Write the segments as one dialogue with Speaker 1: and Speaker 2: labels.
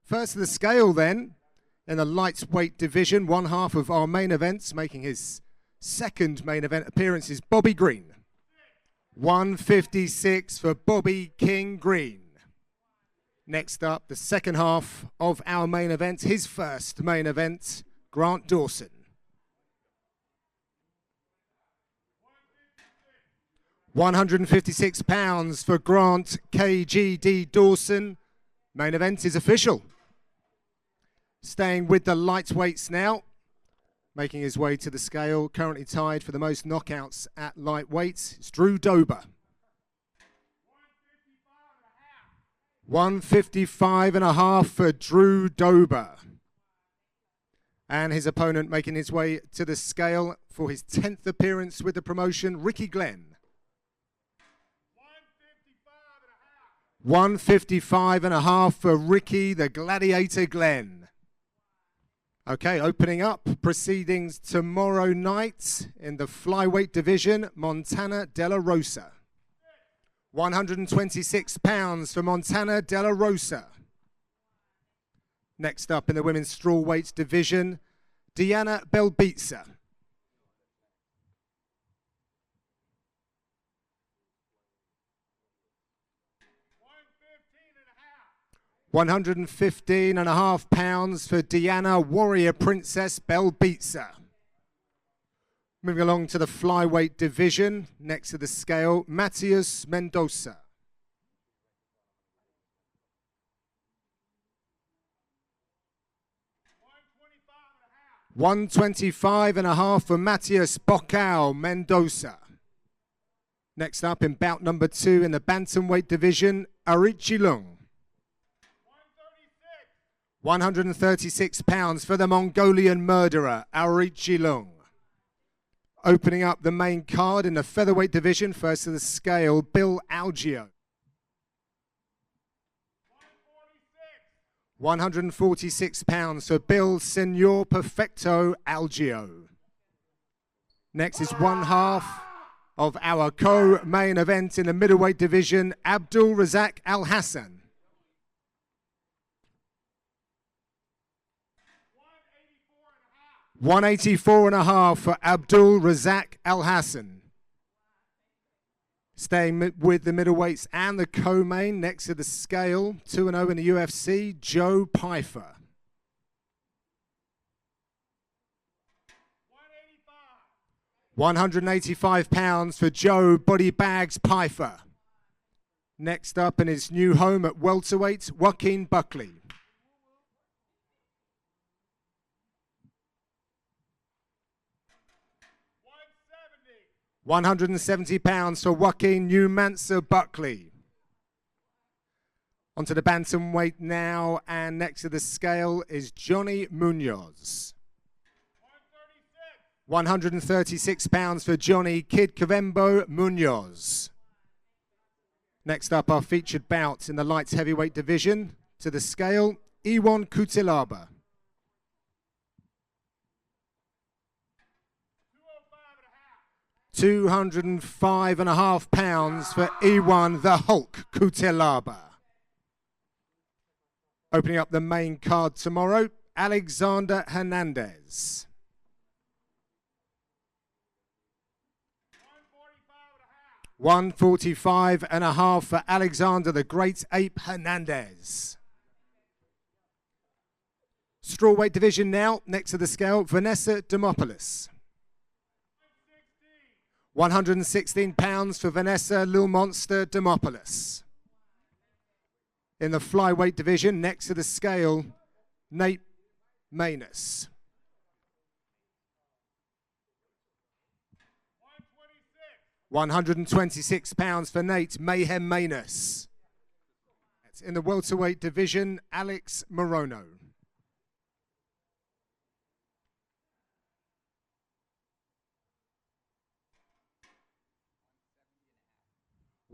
Speaker 1: First of the scale then, in the lightweight division, one half of our main events, making his second main event appearance is Bobby Green. 156 for Bobby King Green. Next up, the second half of our main event, his first main event, Grant Dawson. 156 pounds for Grant KGD Dawson. Main event is official. Staying with the lightweights now, making his way to the scale, currently tied for the most knockouts at lightweight, it's Drew Dober. 155.5 for Drew Dober. And his opponent making his way to the scale for his 10th appearance with the promotion, Ricky Glenn. 155.5 for Ricky the Gladiator Glenn. Okay, opening up proceedings tomorrow night in the flyweight division, Montana De La Rosa. 126 pounds for Montana De La Rosa. Next up in the women's strawweight division, Diana Belbitsa. 115.5 pounds for Diana Warrior Princess Belbitsa. Moving along to the flyweight division, next to the scale, Matias Mendoza. 125.5 for Matias Bocao Mendoza. Next up in bout number 2 in the bantamweight division, Arichi Lung. 136 pounds for the Mongolian murderer, Arichi Lung. Opening up the main card in the featherweight division, first to the scale, Bill Algeo. 146 pounds for Bill Senor Perfecto Algeo. Next is one half of our co-main event in the middleweight division, Abdul Razak Al Hassan. 184.5 for Abdul Razak Al Hassan. Staying with the middleweights and the co-main, next to the scale, 2-0 in the UFC, Joe Pyfer. 185 pounds for Joe Body Bags Pyfer. Next up in his new home at welterweight, Joaquin Buckley. 170 pounds for Joaquin Newmancer Buckley. Onto the bantamweight now, and next to the scale is Johnny Munoz. 136 pounds for Johnny Kid Kavembo Munoz. Next up, our featured bout in the light heavyweight division, to the scale, Iwan Kutilaba. 205.5 pounds for Iwan the Hulk Kutilaba. Opening up the main card tomorrow, Alexander Hernandez. 145.5 for Alexander the Great Ape Hernandez. Strawweight division now, next to the scale, Vanessa Demopoulos. 116 pounds for Vanessa Lil Monster Demopoulos. In the flyweight division, next to the scale, Nate Manus. 126 pounds for Nate Mayhem Manus. In the welterweight division, Alex Morono.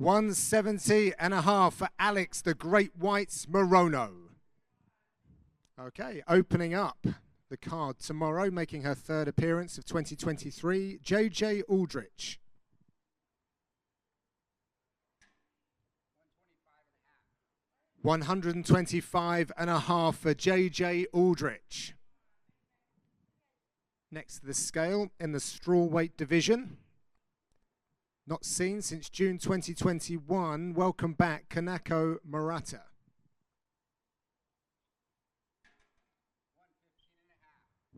Speaker 1: 170.5 for Alex the Great Whites Morono. Okay, opening up the card tomorrow, making her third appearance of 2023, JJ Aldrich. 125.5 125.5 for JJ Aldrich. Next to the scale in the strawweight division. Not seen since June 2021. Welcome back, Kanako Murata.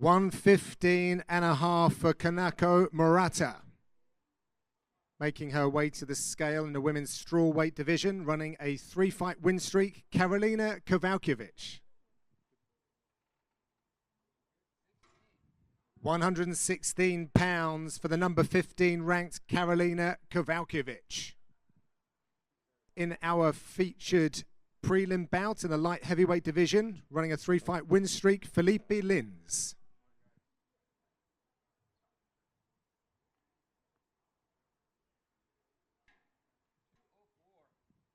Speaker 1: 115.5 for Kanako Murata. Making her way to the scale in the women's strawweight division, running a 3-fight win streak, Karolina Kowalkiewicz. 116 pounds for the number 15 ranked Karolina Kowalkiewicz. In our featured prelim bout in the light heavyweight division, running a 3-fight win streak, Felipe Lins.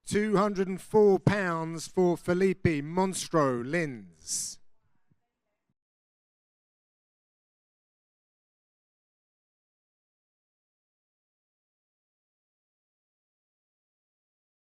Speaker 1: 204 pounds for Felipe Monstro Lins.